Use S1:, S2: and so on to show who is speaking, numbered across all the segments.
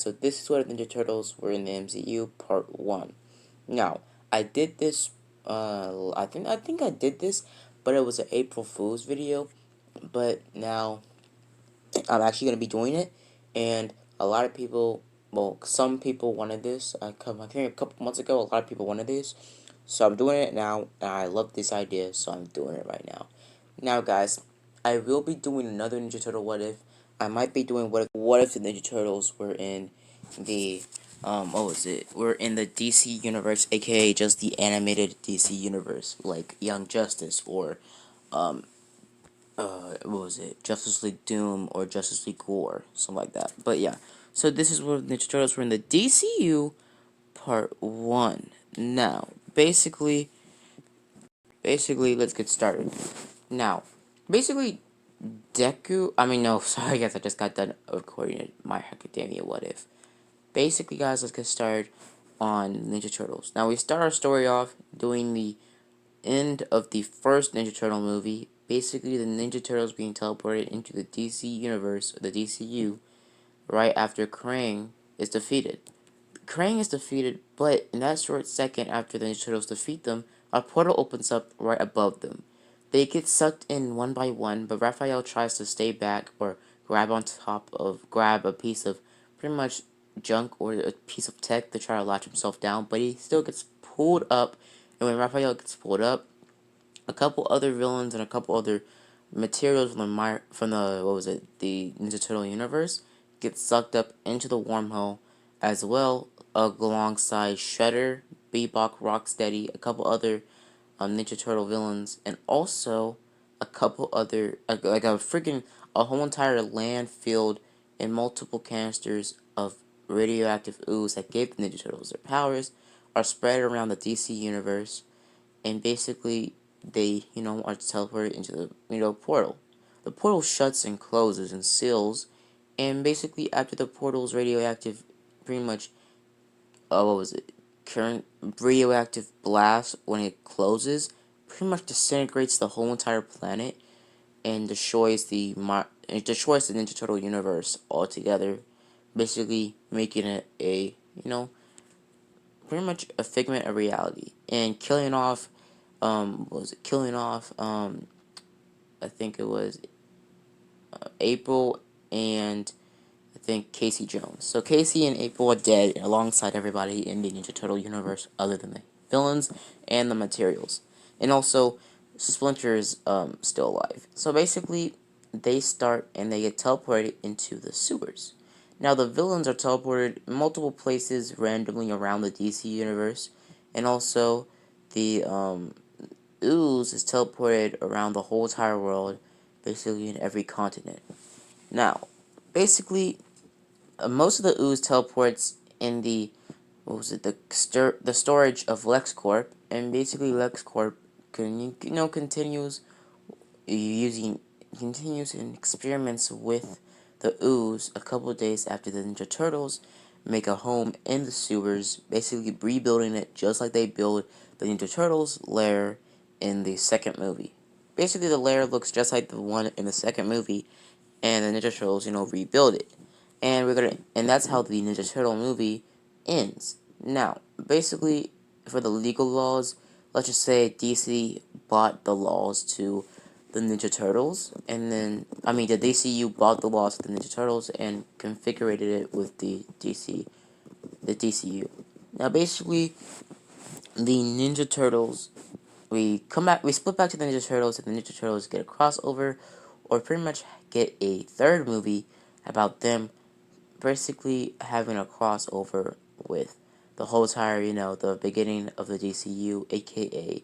S1: so this is what Ninja Turtles were in the MCU Part 1. Now, I did this, I think I did this, but it was an April Fool's video, but now I'm actually going to be doing it, and a lot of people, well, some people wanted this. I think a couple months ago, a lot of people wanted this, so I'm doing it now, and I love this idea, so I'm doing it right now. Now, guys, I will be doing another Ninja Turtle What If. I might be doing what if the Ninja Turtles were in the, what was it? We're in the DC universe, aka just the animated DC universe, like Young Justice, or, what was it? Justice League Doom or Justice League War, something like that. But yeah, so this is where Ninja Turtles were in the DCU Part 1. Now, basically, let's get started. Now, basically, no, sorry guys, I just got done recording it, My Academia What If. Basically, guys, let's get started on Ninja Turtles. Now, we start our story off doing the end of the first Ninja Turtle movie. Basically, the Ninja Turtles being teleported into the DC universe, or the DCU, right after Krang is defeated. Krang is defeated, but in that short second after the Ninja Turtles defeat them, a portal opens up right above them. They get sucked in one by one, but Raphael tries to stay back or grab a piece of pretty much junk or a piece of tech to try to latch himself down, but he still gets pulled up, and when Raphael gets pulled up, a couple other villains and a couple other materials from the the Ninja Turtle universe get sucked up into the wormhole as well, alongside Shredder, Bebop, Rocksteady, a couple other Ninja Turtle villains, and also a couple other a whole entire land filled in multiple canisters of radioactive ooze that gave the Ninja Turtles their powers are spread around the DC universe, and basically they, are teleported into the, portal. The portal shuts and closes and seals, and basically after the portal's radioactive, pretty much, what was it, current radioactive blast, when it closes, pretty much disintegrates the whole entire planet and destroys the Ninja Turtle universe altogether, basically making it a, pretty much a figment of reality, and killing off, I think it was April and I think Casey Jones. So Casey and April are dead alongside everybody in the Ninja Turtle universe other than the villains and the materials. And also, Splinter is still alive. So basically, they start and they get teleported into the sewers. Now, the villains are teleported multiple places randomly around the DC universe, and also the ooze is teleported around the whole entire world, basically in every continent. Now, basically, most of the ooze teleports in the, the storage of LexCorp, and basically LexCorp continues in experiments with the ooze a couple of days after the Ninja Turtles make a home in the sewers, basically rebuilding it just like they build the Ninja Turtles lair in the second movie. Basically, the lair looks just like the one in the second movie, and the Ninja Turtles, rebuild it. And that's how the Ninja Turtle movie ends. Now, basically, for the legal laws, let's just say DC bought the laws to the Ninja Turtles, and then, the DCU bought the laws to the Ninja Turtles and configured it with the DCU. Now, basically, the Ninja Turtles, we split back to the Ninja Turtles, and the Ninja Turtles get a crossover, or pretty much get a third movie about them basically having a crossover with the whole entire, the beginning of the DCU, aka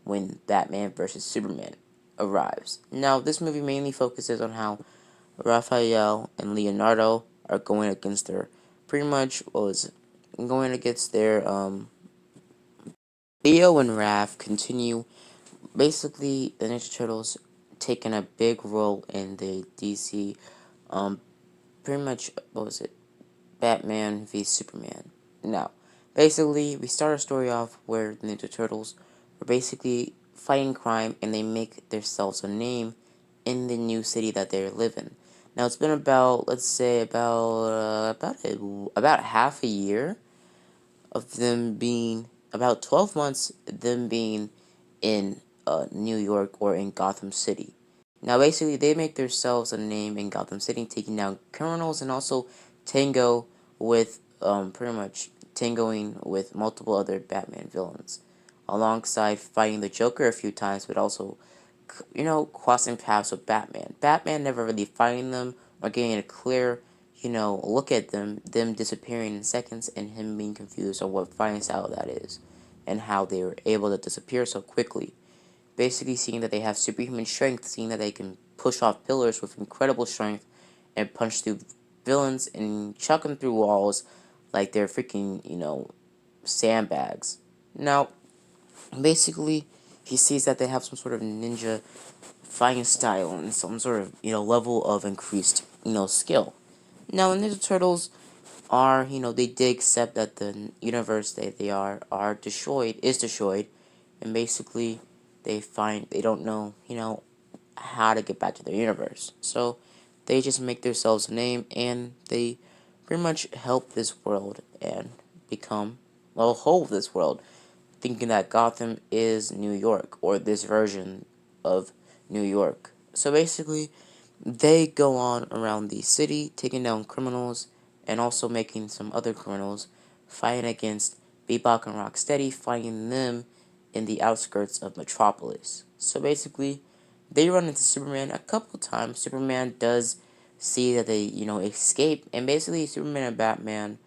S1: when Batman vs. Superman arrives. Now, this movie mainly focuses on how Raphael and Leonardo are going against their, pretty much, going against their, Leo and Raph continue, basically, the Ninja Turtles taking a big role in the DC, pretty much, Batman v Superman. Now, basically, we start our story off where the Ninja Turtles are basically fighting crime, and they make themselves a name in the new city that they live in. Now it's been about, let's say, about half a year of them being, about 12 months them being in New York or in Gotham City. Now basically they make themselves a name in Gotham City, taking down criminals and also tango with pretty much tangoing with multiple other Batman villains, alongside fighting the Joker a few times, but also crossing paths with Batman. Batman never really finding them or getting a clear, look at them disappearing in seconds, and him being confused on what finds out that is, and how they were able to disappear so quickly. Basically, seeing that they have superhuman strength, seeing that they can push off pillars with incredible strength, and punch through villains and chuck them through walls like they're freaking, sandbags. Now, basically, he sees that they have some sort of ninja fighting style and some sort of level of increased skill. Now the Ninja Turtles are they did accept that the universe that they are destroyed, and basically they don't know how to get back to their universe, so they just make themselves a name and they pretty much help this world and become hold this world, thinking that Gotham is New York, or this version of New York. So basically, they go on around the city, taking down criminals, and also making some other criminals, fighting against Bebop and Rocksteady, fighting them in the outskirts of Metropolis. So basically, they run into Superman a couple times. Superman does see that they, escape, and basically Superman and Batman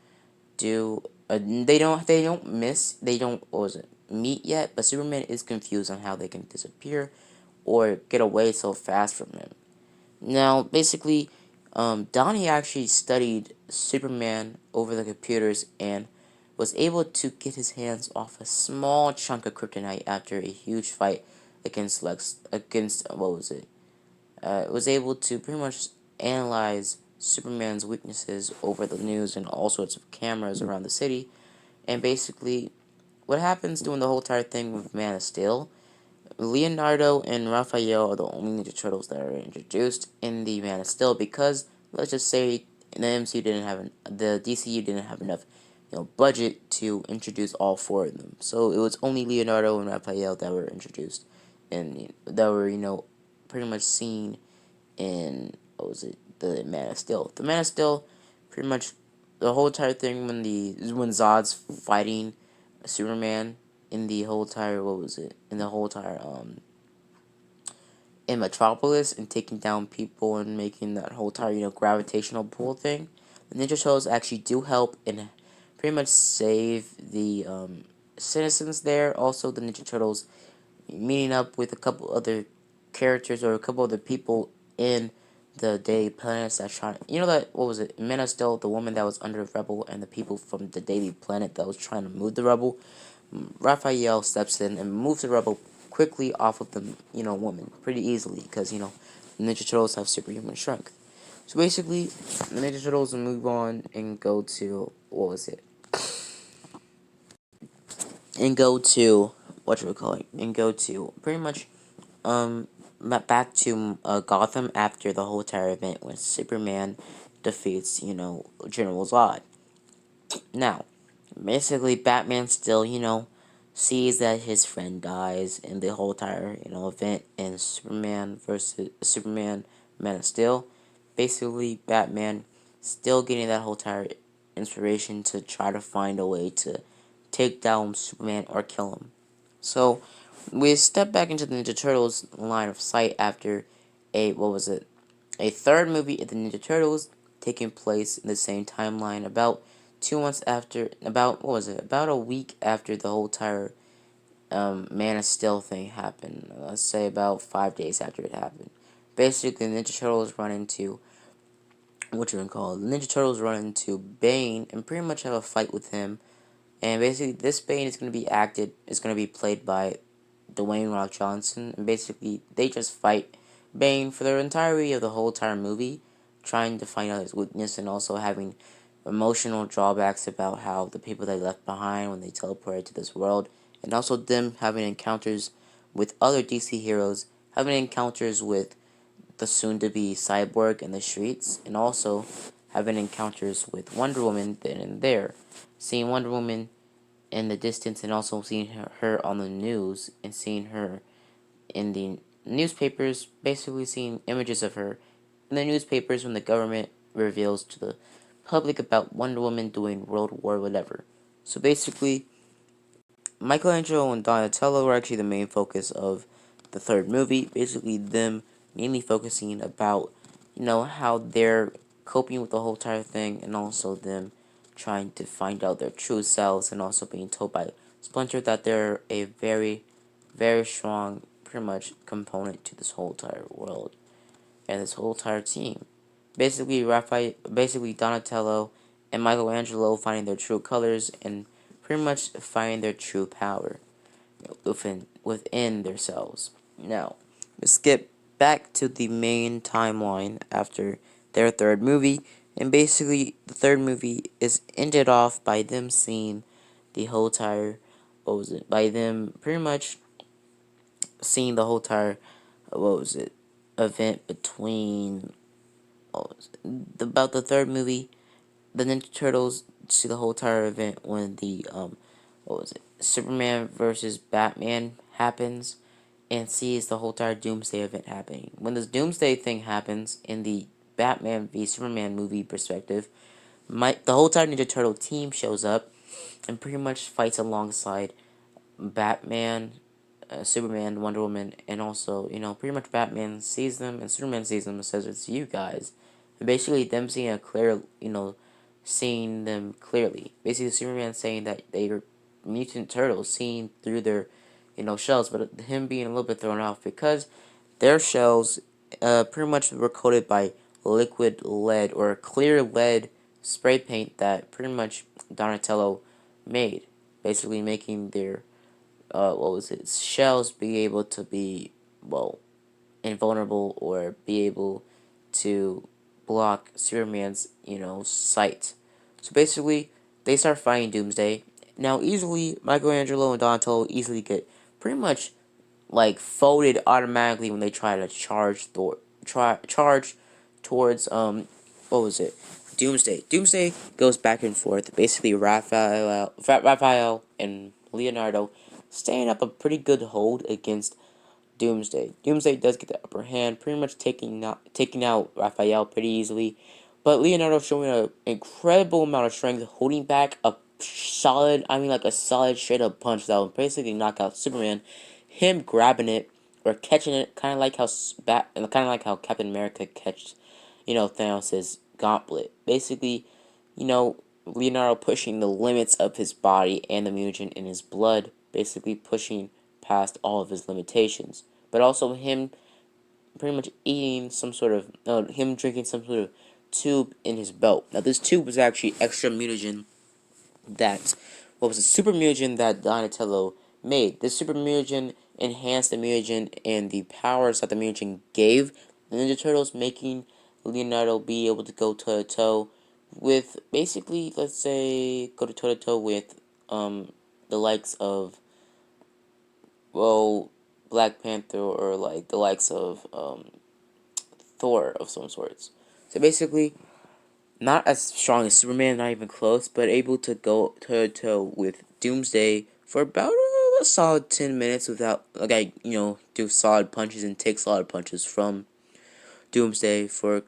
S1: do they don't what was it meet yet, but Superman is confused on how they can disappear or get away so fast from him. Now basically, Donnie actually studied Superman over the computers and was able to get his hands off a small chunk of kryptonite after a huge fight against what was it was able to pretty much analyze Superman's weaknesses over the news and all sorts of cameras around the city. And basically, what happens during the whole entire thing with Man of Steel, Leonardo and Raphael are the only Ninja Turtles that are introduced in the Man of Steel, because let's just say the DCU didn't have enough budget to introduce all four of them. So it was only Leonardo and Raphael that were introduced, and that were pretty much seen in what was it the Man of Steel. The Man of Steel, pretty much the whole entire thing when Zod's fighting Superman in the whole entire in the whole entire in Metropolis, and taking down people and making that whole entire gravitational pull thing. The Ninja Turtles actually do help and pretty much save the citizens there. Also, the Ninja Turtles meeting up with a couple other characters or a couple other people in the Daily Planets that trying, that what was it, Man of Steel, the woman that was under Rebel, and the people from the Daily Planet that was trying to move the Rebel. Raphael steps in and moves the Rebel quickly off of the woman pretty easily, because the Ninja Turtles have superhuman strength. So basically, the Ninja Turtles will move on and go to what was it and go to what you would call it and go to pretty much back to Gotham after the whole entire event when Superman defeats General Zod. Now, basically, Batman still sees that his friend dies in the whole entire event in Superman versus Superman Man of Steel. Basically, Batman still getting that whole entire inspiration to try to find a way to take down Superman or kill him. So we step back into the Ninja Turtles line of sight after a third movie of the Ninja Turtles taking place in the same timeline, about 2 months after, about a week after the whole entire Man of Steel thing happened. Let's say about 5 days after it happened. Basically, the Ninja Turtles run into the Ninja Turtles run into Bane and pretty much have a fight with him. And basically, this Bane is going to be played by Dwayne Rock Johnson. And basically, they just fight Bane for the entirety of the whole entire movie, trying to find out his weakness and also having emotional drawbacks about how the people they left behind when they teleported to this world, and also them having encounters with other DC heroes, having encounters with the soon-to-be Cyborg in the streets, and also having encounters with Wonder Woman then and there. Seeing Wonder Woman in the distance and also seeing her on the news and seeing her in the newspapers, basically seeing images of her in the newspapers when the government reveals to the public about Wonder Woman doing World War whatever. So basically, Michelangelo and Donatello were actually the main focus of the third movie. Basically, them mainly focusing about, how they're coping with the whole entire thing, and also them trying to find out their true selves, and also being told by Splinter that they're a very, very strong, pretty much, component to this whole entire world and this whole entire team. Basically Donatello and Michelangelo finding their true colors and pretty much finding their true power within themselves. Now, let's get back to the main timeline after their third movie, and basically the third movie is ended off by them seeing the whole entire, by them pretty much seeing the whole entire, event between, about the third movie, the Ninja Turtles see the whole entire event when the Superman versus Batman happens, and sees the whole entire Doomsday event happening. When this Doomsday thing happens in the Batman v Superman movie perspective, the whole entire Ninja Turtle team shows up and pretty much fights alongside Batman, Superman, Wonder Woman, and also, pretty much Batman sees them and Superman sees them and says, "It's you guys." And basically, them seeing them clearly. Basically, Superman saying that they are mutant turtles, seeing through their, shells, but him being a little bit thrown off because their shells, pretty much were coated by liquid lead or clear lead spray paint that pretty much Donatello made, basically making their shells be able to be, invulnerable or be able to block Superman's, sight. So basically, they start fighting Doomsday. Now, easily, Michelangelo and Donatello easily get pretty much like folded automatically when they try to charge towards Doomsday. Doomsday goes back and forth. Basically, Raphael and Leonardo staying up a pretty good hold against Doomsday. Doomsday does get the upper hand, pretty much taking out Raphael pretty easily, but Leonardo showing an incredible amount of strength, holding back a solid straight up punch that would basically knock out Superman. Him grabbing it or catching it, kind of like how Captain America catched, Thanos' gauntlet. Basically, Leonardo pushing the limits of his body and the mutagen in his blood, basically pushing past all of his limitations. But also him pretty much eating him drinking some sort of tube in his belt. Now this tube was actually extra mutagen that, a super mutagen that Donatello made. This super mutagen enhanced the mutagen and the powers that the mutagen gave the Ninja Turtles, making Leonardo be able to go toe to toe with, basically, let's say, go to toe to toe with the likes of, Black Panther, or like the likes of Thor of some sorts. So basically, not as strong as Superman, not even close, but able to go toe to toe with Doomsday for about a solid 10 minutes without, do solid punches and take solid punches from Doomsday for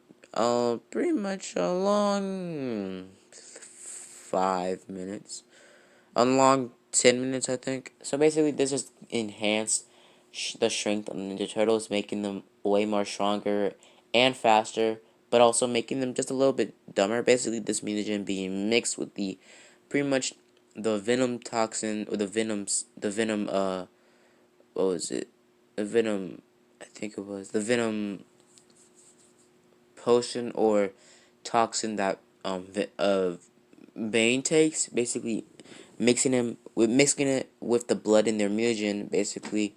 S1: pretty much a long 5 minutes. A long 10 minutes, I think. So basically, this has enhanced the strength of the Ninja Turtles, making them way more stronger and faster, but also making them just a little bit dumber. Basically, this mutagen being mixed with pretty much the venom toxin, or what was it? The venom, I think it was the venom potion or toxin that Bane takes, basically mixing it with the blood in their mutagen, basically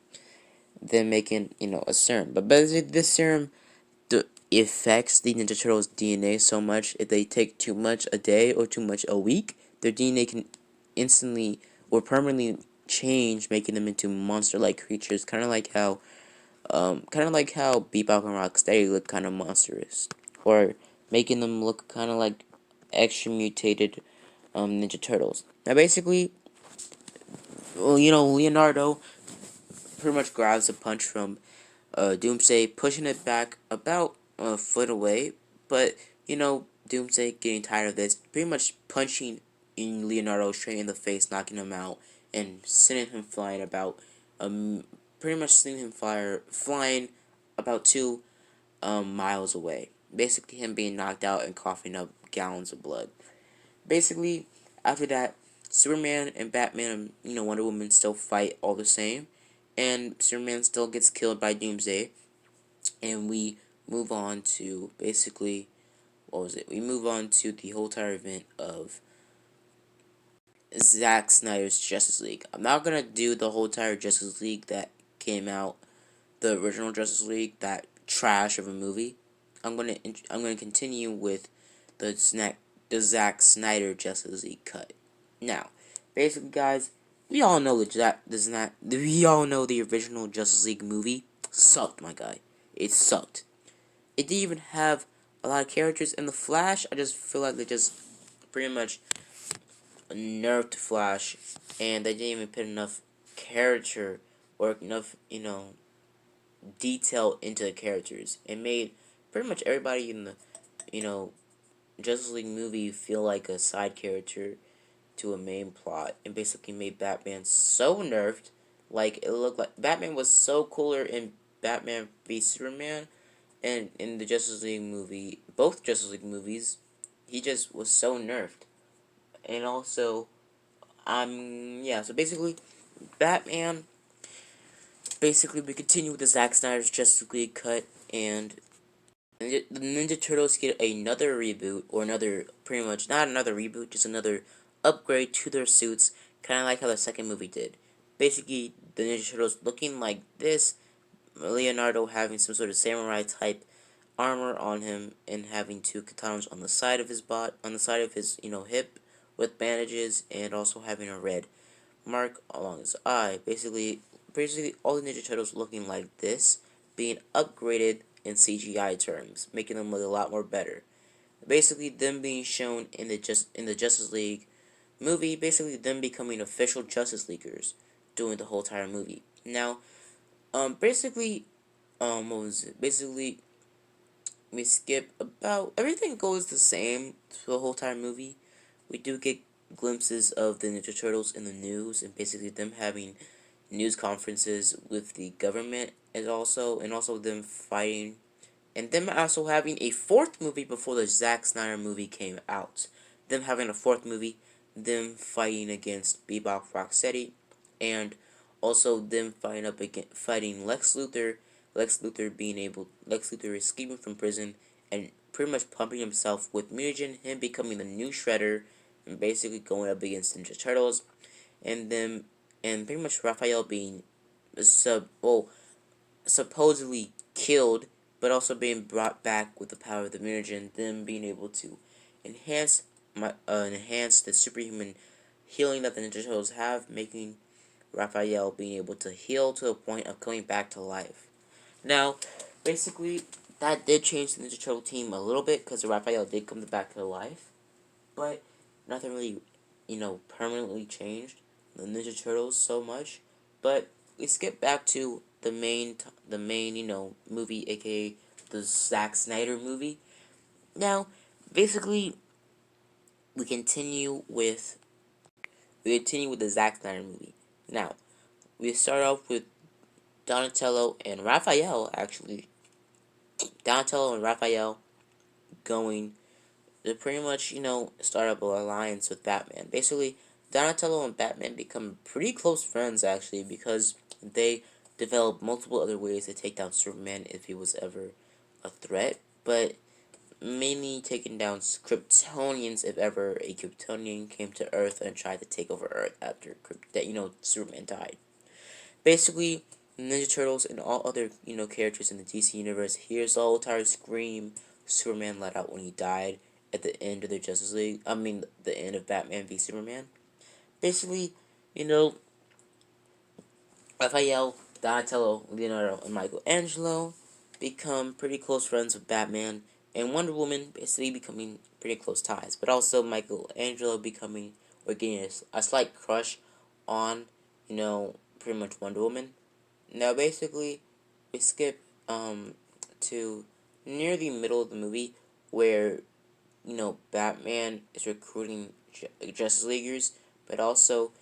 S1: then making, a serum. But basically this serum affects the Ninja Turtles' DNA so much, if they take too much a day or too much a week, their DNA can instantly or permanently change, making them into monster-like creatures, kind of like how kind of like how Bebop and Rocksteady look kind of monstrous, or making them look kind of like extra mutated Ninja Turtles. Now, basically, well, Leonardo pretty much grabs a punch from Doomsday, pushing it back about a foot away, but Doomsday getting tired of this, pretty much punching in Leonardo straight in the face, knocking him out, and sending him flying about, pretty much sending him flying about 2 miles away. Basically, him being knocked out and coughing up gallons of blood. Basically, after that, Superman and Batman and Wonder Woman still fight all the same, and Superman still gets killed by Doomsday, and we move on to basically what was it? We move on to the whole entire event of Zack Snyder's Justice League. I'm not gonna do the whole entire Justice League that came out, the original Justice League, that trash of a movie. I'm gonna continue with the Zack Snyder Justice League cut. Now, basically, guys, we all know we all know the original Justice League movie sucked, my guy. It sucked. It didn't even have a lot of characters in the Flash. I just feel like they just pretty much nerfed Flash, and they didn't even put enough character or enough, detail into the characters. It made pretty much everybody in the, you know, Justice League movie feel like a side character to a main plot, and basically made Batman so nerfed. Like, it looked like Batman was so cooler in Batman v Superman, and in the Justice League movie, both Justice League movies, he just was so nerfed. And also, yeah, so basically, Batman, basically, we continue with the Zack Snyder's Justice League cut, and the Ninja Turtles get another reboot, or another, pretty much, not another reboot, just another upgrade to their suits, kind of like how the second movie did. Basically, the Ninja Turtles looking like this, Leonardo having some sort of samurai type armor on him, and having 2 katanas on the side of his on the side of his, hip, with bandages, and also having a red mark along his eye. Basically, all the Ninja Turtles looking like this, being upgraded in CGI terms, making them look a lot more better. Basically, them being shown in the Justice League movie, basically them becoming official Justice Leaguers, doing the whole entire movie. Now, basically, what was it? Basically, we skip about everything goes the same through the whole entire movie. We do get glimpses of the Ninja Turtles in the news, and basically them having news conferences with the government, and also them fighting, and them also having a fourth movie before the Zack Snyder movie came out. Them having a fourth movie, them fighting against Bebop Rocksteady, and also them fighting Lex Luthor. Lex Luthor escaping from prison and pretty much pumping himself with mutagen, him becoming the new Shredder, and basically going up against Ninja Turtles, and pretty much Raphael being supposedly killed, but also being brought back with the power of the mutagen, them being able to enhance the superhuman healing that the Ninja Turtles have, making Raphael being able to heal to the point of coming back to life. Now, basically, that did change the Ninja Turtle team a little bit, because Raphael did come back to life, but nothing really, permanently changed the Ninja Turtles so much. But we skip back to the main, movie, aka the Zack Snyder movie. Now, basically, we continue with the Zack Snyder movie. Now, we start off with Donatello and Raphael. Actually, Donatello and Raphael going to pretty much, start up an alliance with Batman. Basically, Donatello and Batman become pretty close friends, actually, because they develop multiple other ways to take down Superman if he was ever a threat, but mainly taking down Kryptonians if ever a Kryptonian came to Earth and tried to take over Earth after Superman died. Basically, Ninja Turtles and all other characters in the DC universe hears the whole entire scream Superman let out when he died at the end of the Justice League. I mean, the end of Batman v Superman. Basically, you know, Raphael Donatello, Leonardo, and Michelangelo become pretty close friends with Batman, and Wonder Woman basically becoming pretty close ties. But also Michelangelo becoming or getting a slight crush on, pretty much Wonder Woman. Now basically, we skip to near the middle of the movie where Batman is recruiting Justice Leaguers, but also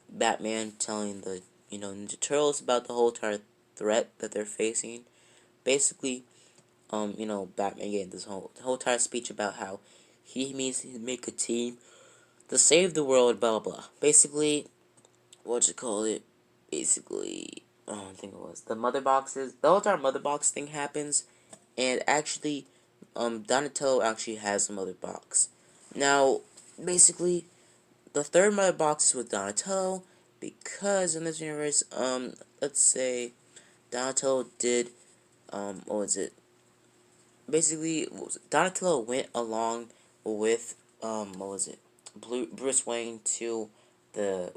S1: Batman telling the Ninja Turtles about the whole entire threat that they're facing. Basically, Batman getting this whole entire speech about how he needs to make a team to save the world, blah blah blah. Basically, what you call it? Basically, I think it was the mother boxes. The whole entire mother box thing happens, and actually, Donatello actually has a mother box. Now, basically, the third mother box is with Donatello because in this universe, let's say Donatello did, what was it? Basically, Donatello went along with, what was it? Bruce Wayne to the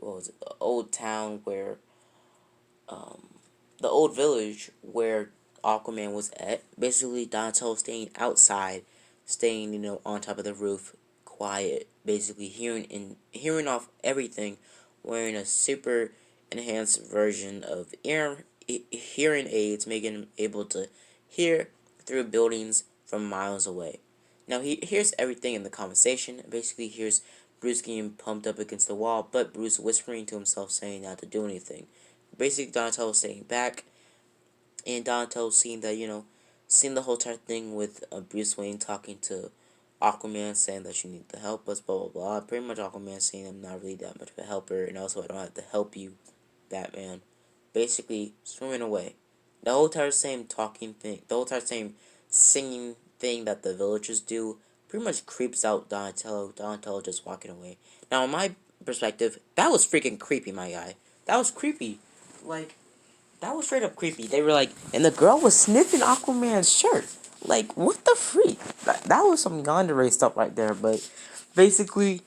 S1: old town where, um, the old village where Aquaman was at. Basically, Donatello staying outside, staying, on top of the roof, quiet, basically hearing off everything, wearing a super enhanced version of hearing aids, making him able to hear through buildings from miles away. Now he hears everything in the conversation. Basically, hears Bruce getting pumped up against the wall, but Bruce whispering to himself, saying not to do anything. Basically, Donatello staying back, and Donatello seeing that, seeing the whole entire thing with Bruce Wayne talking to Aquaman, saying that you need to help us, blah blah blah. Pretty much Aquaman saying I'm not really that much of a helper, and also I don't have to help you, Batman. Basically, swimming away. The whole entire same talking thing, the whole entire same singing thing that the villagers do, pretty much creeps out Donatello. Donatello just walking away. Now, in my perspective, that was freaking creepy, my guy. That was creepy. Like, that was straight up creepy. They were like, and the girl was sniffing Aquaman's shirt. Like, what the freak? That was some yandere stuff right there. But basically,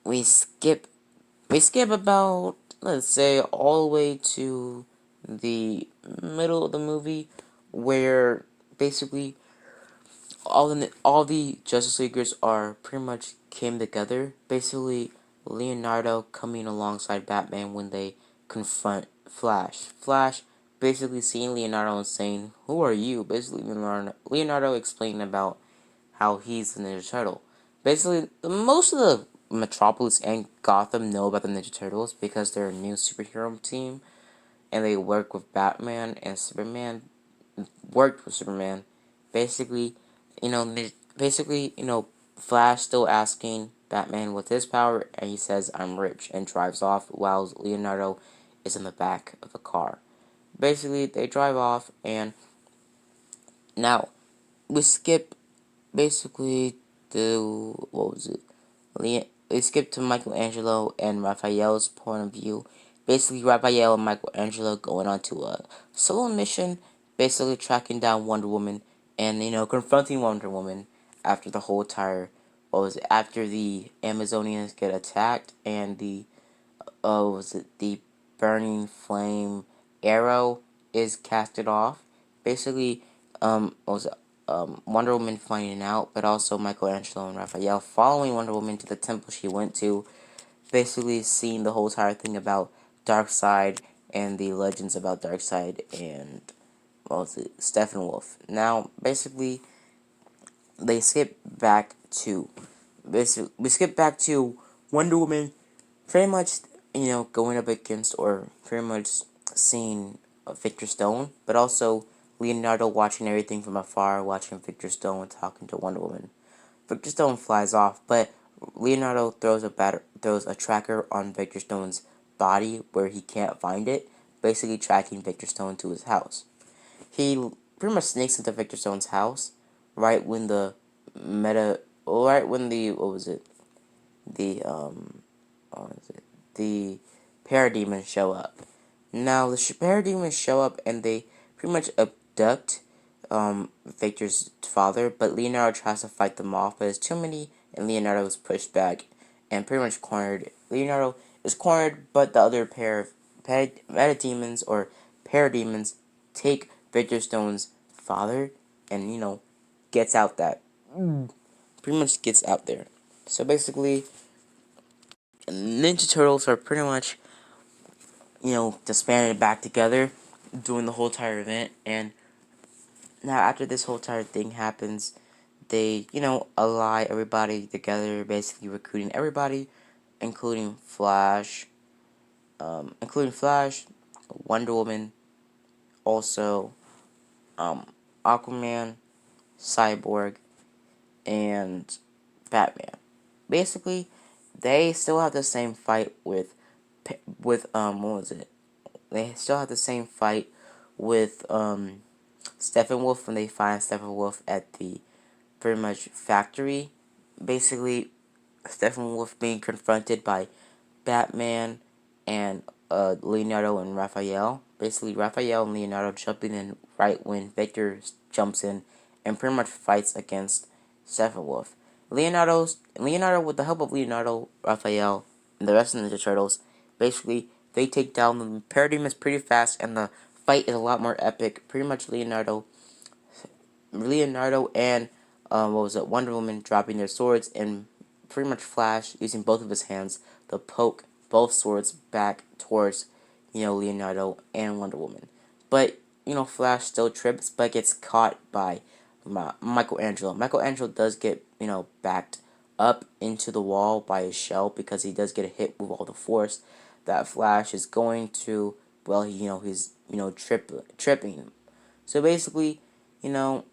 S1: we skip, we skip about, let's say, all the way to the middle of the movie, where basically all the Justice Leaguers are pretty much came together. Basically, Leonardo coming alongside Batman when they confront Flash. Flash basically seeing Leonardo and saying, "Who are you?" Basically, Leonardo explaining about how he's the Ninja Turtle. Basically, most of the Metropolis and Gotham know about the Ninja Turtles because they're a new superhero team, and they work with Batman and Superman. Worked with Superman. Basically, Flash still asking Batman what's his power, and he says, "I'm rich," and drives off while Leonardo is in the back of the car. Basically, they drive off, and now we skip basically to what was it? We skip to Michelangelo and Raphael's point of view. Basically, Raphael and Michelangelo going on to a solo mission, basically tracking down Wonder Woman and confronting Wonder Woman after the whole entire after the Amazonians get attacked and the was it the burning flame arrow is casted off. Basically, Wonder Woman finding out, but also Michelangelo and Raphael following Wonder Woman to the temple she went to, basically seeing the whole entire thing about Darkseid and the legends about Darkseid and Steppenwolf. Now, basically, they skip back to we skip back to Wonder Woman pretty much, going up against or pretty much seeing Victor Stone, but also Leonardo watching everything from afar, watching Victor Stone talking to Wonder Woman. Victor Stone flies off, but Leonardo throws a tracker on Victor Stone's body where he can't find it, basically tracking Victor Stone to his house. He pretty much sneaks into Victor Stone's house right when what was it, the what was it, the parademons show up. Now the parademons show up and they pretty much abduct Victor's father, but Leonardo tries to fight them off, but it's too many, and Leonardo is pushed back and pretty much cornered. Leonardo is cornered, but the other pair of parademons or parademons take Victor Stone's father and, gets out that. Pretty much gets out there. So basically, Ninja Turtles are pretty much, disbanded back together during the whole entire event. And now, after this whole entire thing happens, they, ally everybody together, basically recruiting everybody, including Flash, Wonder Woman, also Aquaman, Cyborg, and Batman. Basically, they still have the same fight with what was it? They still have the same fight with Steppenwolf when they find Steppenwolf at the pretty much factory. Basically, Steppenwolf being confronted by Batman and Leonardo and Raphael. Basically, Raphael and Leonardo jumping in right when Victor jumps in and pretty much fights against Steppenwolf. Leonardo, with the help of Leonardo, Raphael, and the rest of the Ninja Turtles, basically they take down the Parademons pretty fast, and the fight is a lot more epic. Pretty much Leonardo and Wonder Woman dropping their swords, and pretty much Flash using both of his hands to poke both swords back towards Leonardo and Wonder Woman. But Flash still trips, but gets caught by Michelangelo. Michelangelo does get backed up into the wall by his shell because he does get hit with all the force that Flash is going to. Well, he's tripping. So basically, you know,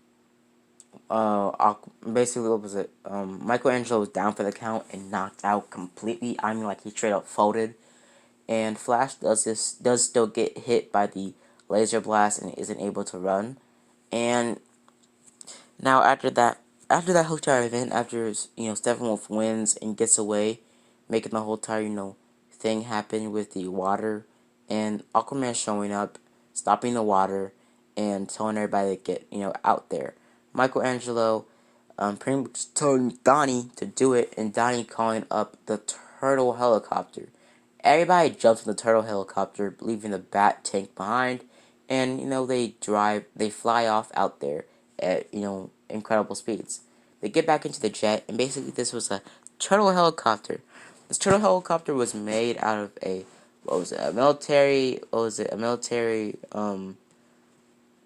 S1: basically what was it? Michelangelo was down for the count and knocked out completely. I mean, like he straight up folded. And Flash does still get hit by the laser blast and isn't able to run. And now after that whole entire event, after Steppenwolf wins and gets away, making the whole entire thing happen with the water, and Aquaman showing up, stopping the water, and telling everybody to get out there. Michelangelo, pretty much telling Donnie to do it, and Donnie calling up the turtle helicopter. Everybody jumps in the turtle helicopter, leaving the bat tank behind, and they fly off out there at incredible speeds. They get back into the jet, and basically this was a turtle helicopter. This turtle helicopter was made out of a military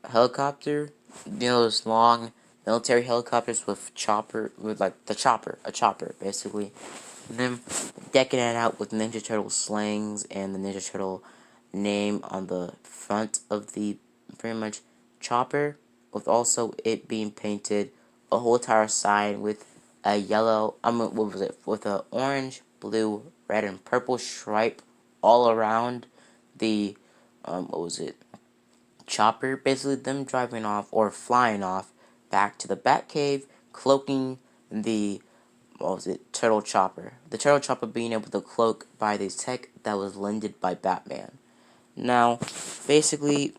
S1: helicopter. Those long military helicopters with a chopper basically. And then decking it out with Ninja Turtle slangs and the Ninja Turtle name on the front of the pretty much chopper, with also it being painted a whole entire side with a yellow, what was it, with a orange, blue, red, and purple stripe all around the, what was it, chopper. Basically them driving off or flying off back to the Batcave, cloaking the Turtle Chopper. The Turtle Chopper being able to cloak by the tech that was lended by Batman. Now, basically,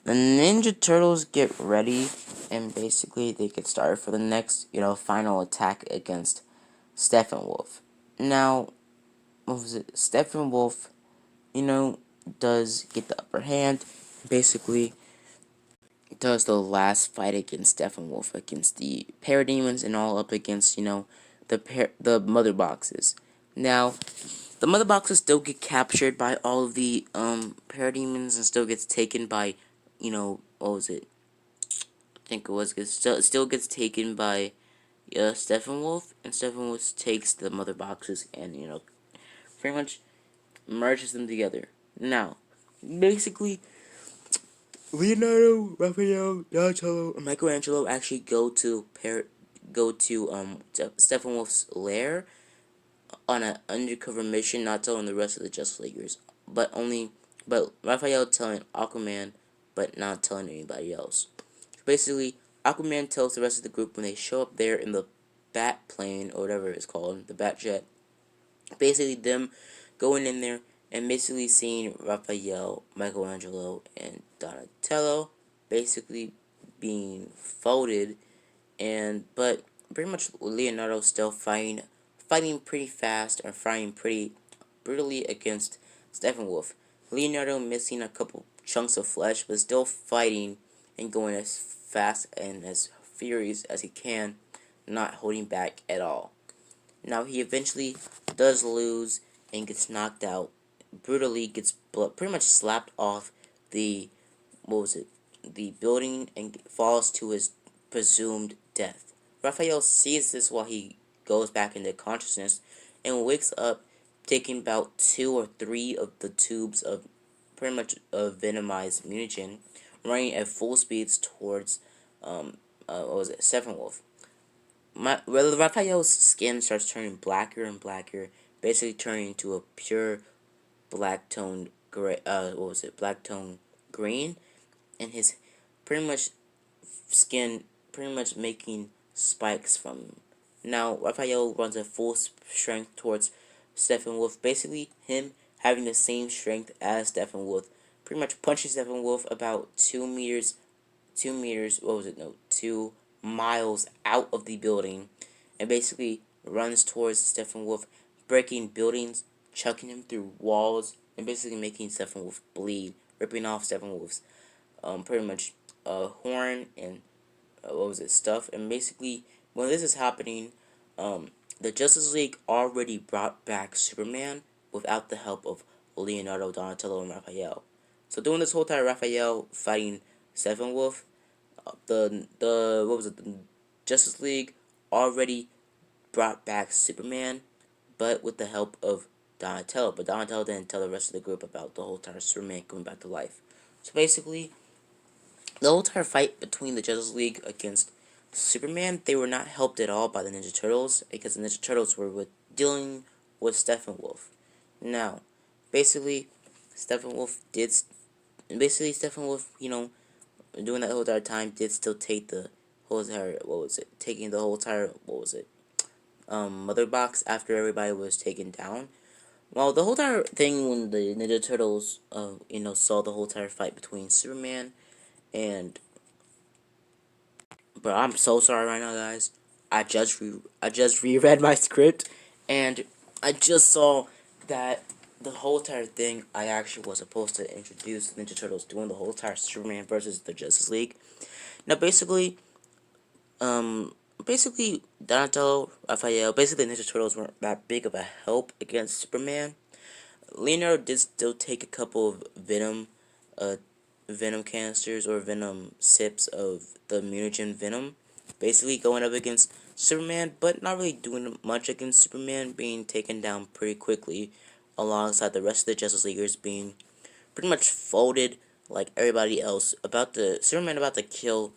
S1: the Ninja Turtles get ready, and basically they get started for the next, final attack against Steppenwolf. Now, what was it? Steppenwolf, does get the upper hand. Basically, does the last fight against Steppenwolf, against the Parademons, and all up against, the Mother Boxes. Now, the Mother Boxes still get captured by all of the Parademons and still gets taken by, what was it? I think it still gets taken by Steppenwolf, and Steppenwolf takes the Mother Boxes and, pretty much merges them together. Now, basically, Leonardo, Raphael, Donatello, and Michelangelo actually Steppenwolf's lair on an undercover mission, not telling the rest of the Just Figures, but Raphael telling Aquaman, but not telling anybody else. Basically, Aquaman tells the rest of the group when they show up there in the Bat plane or whatever it's called, the Bat jet. Basically, them going in there and basically seeing Raphael, Michelangelo, and Donatello basically being folded, but pretty much Leonardo still fighting pretty fast or fighting pretty brutally against Steppenwolf. Leonardo missing a couple chunks of flesh, but still fighting and going as fast and as furious as he can, not holding back at all. Now he eventually does lose and gets knocked out, brutally gets pretty much slapped off the, what was it, the building, and falls to his presumed death. Raphael sees this while he goes back into consciousness and wakes up taking about 2 or 3 of the tubes of pretty much venomized mutagen, running at full speeds towards what was it, Steppenwolf. Raphael's skin starts turning blacker and blacker, basically turning into a pure black toned gray. What was it? Black tone green, and his pretty much skin pretty much making spikes from him. Now Raphael runs at full strength towards Steppenwolf. Basically, him having the same strength as Steppenwolf, pretty much punches Steppenwolf about 2 meters. 2 meters. What was it? No, 2 miles out of the building, and basically runs towards Steppenwolf, breaking buildings, chucking him through walls, and basically making Steppenwolf bleed, ripping off Steppenwolf's pretty much horn and what was it, stuff. And basically, when this is happening, the Justice League already brought back Superman without the help of Leonardo, Donatello, and Raphael. So during this whole time, Raphael fighting Steppenwolf, the what was it, the Justice League already brought back Superman, but with the help of Donatello. But Donatello didn't tell the rest of the group about the whole time Superman coming back to life. So basically, the whole entire fight between the Justice League against Superman, they were not helped at all by the Ninja Turtles, because the Ninja Turtles were dealing with Steppenwolf. Now, basically, Steppenwolf did, Steppenwolf, doing that whole entire time, did still take the whole entire, taking the whole entire, mother box after everybody was taken down. Well, the whole entire thing when the Ninja Turtles, saw the whole entire fight between Superman and, but I'm so sorry right now, guys. I just reread my script, and I just saw that the whole entire thing I actually was supposed to introduce Ninja Turtles doing the whole entire Superman versus the Justice League. Now, um, Donatello, Raphael, basically the Ninja Turtles weren't that big of a help against Superman. Leonardo did still take a couple of uh, venom canisters or venom sips of the mutagen venom, basically going up against Superman, but not really doing much against Superman, being taken down pretty quickly, alongside the rest of the Justice Leaguers being pretty much folded like everybody else. Superman about to kill,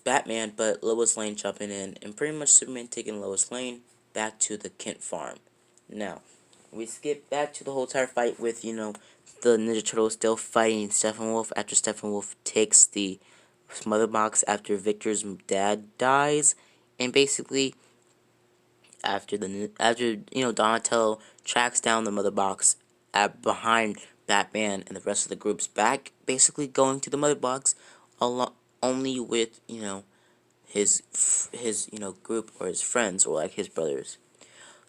S1: Batman, but Lois Lane jumping in, and pretty much Superman taking Lois Lane back to the Kent farm. Now, we skip back to the whole entire fight with, the Ninja Turtles still fighting Steppenwolf after Steppenwolf takes the mother box after Victor's dad dies, and basically after Donatello tracks down the mother box behind Batman and the rest of the group's back, basically going to the mother box only with his group or his friends or like his brothers.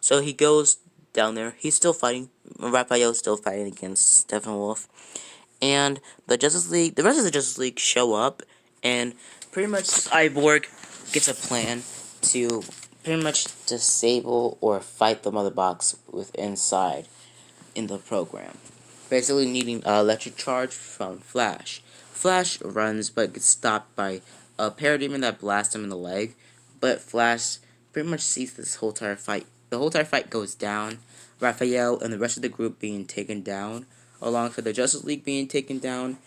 S1: So he goes down there. He's still fighting. Raphael's still fighting against Steppenwolf. And the rest of the Justice League show up, and pretty much Cyborg gets a plan to pretty much disable or fight the Mother Box with inside in the program. Basically needing an electric charge from Flash. Flash runs but gets stopped by a parademon that blasts him in the leg, but Flash pretty much sees this whole entire fight. The whole entire fight goes down, Raphael and the rest of the group being taken down, alongside the Justice League being taken down,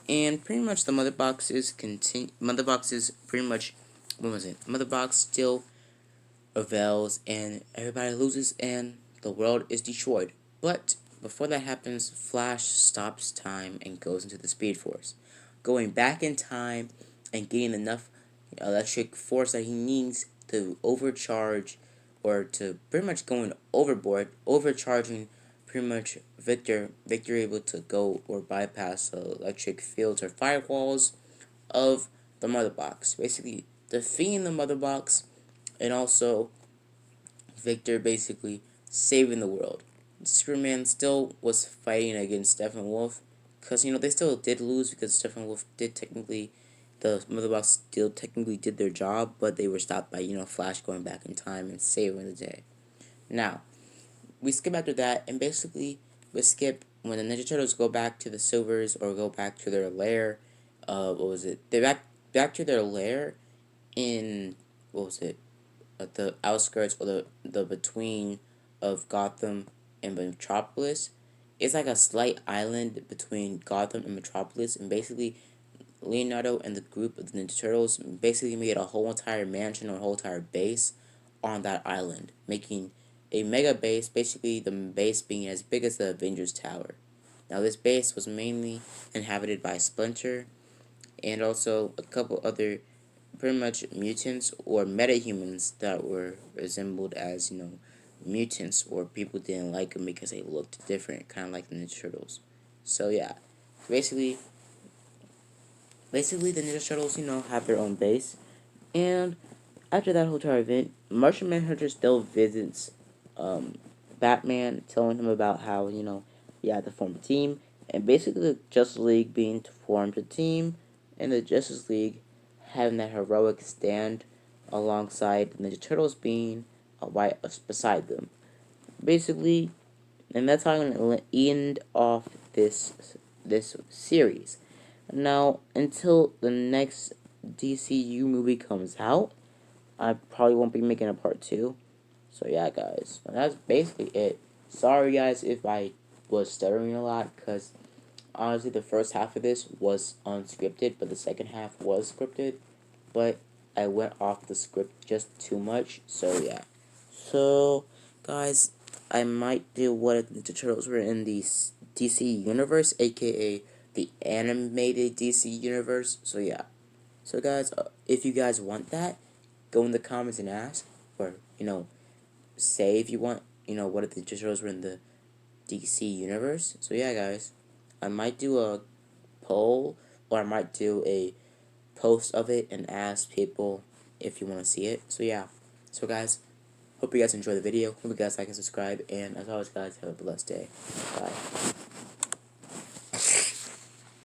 S1: and pretty much the Mother Box is pretty much, what was it? Mother Box still avails, and everybody loses, and the world is destroyed. But before that happens, Flash stops time and goes into the Speed Force, going back in time and getting enough electric force that he needs to overcharge, or to pretty much going overboard, overcharging pretty much Victor able to go or bypass the electric fields or firewalls of the Mother Box. Basically defeating the Mother Box, and also Victor basically saving the world. Superman still was fighting against Steppenwolf, because they still did lose because Steppenwolf did technically, the Mother Box still technically did their job, but they were stopped by Flash going back in time and saving the day. Now we skip after that, and basically we skip when the Ninja Turtles go back to the Silvers or go back to their lair. What was it? They're back to their lair in what was it? At the outskirts or the between of Gotham and Metropolis. It's like a slight island between Gotham and Metropolis, and basically Leonardo and the group of the Ninja Turtles basically made a whole entire mansion or a whole entire base on that island, making a mega base, basically the base being as big as the Avengers Tower. Now this base was mainly inhabited by Splinter and also a couple other pretty much mutants or metahumans that were resembled as, mutants, or people didn't like them because they looked different, kind of like the Ninja Turtles. So yeah, basically, the Ninja Turtles, have their own base, and after that whole entire event, Martian Manhunter still visits um, Batman, telling him about how, he had to form a team, and basically the Justice League being to form a team, and the Justice League having that heroic stand alongside the Ninja Turtles being right beside them. Basically, and that's how I'm going to end off this series. Now, until the next DCU movie comes out, I probably won't be making a part 2. So yeah, guys, that's basically it. Sorry, guys, if I was stuttering a lot, because honestly, the first half of this was unscripted, but the second half was scripted. But I went off the script just too much, so yeah. So, guys, I might do what if the Turtles were in the DC universe, aka the animated DC universe. So yeah. So guys, if you guys want that, go in the comments and ask, or say if you want, what if the Turtles were in the DC universe. So yeah, guys, I might do a poll, or I might do a post of it and ask people if you want to see it. So yeah. So guys, hope you guys enjoy the video. Hope you guys like and subscribe. And as always, guys, have a blessed day. Bye.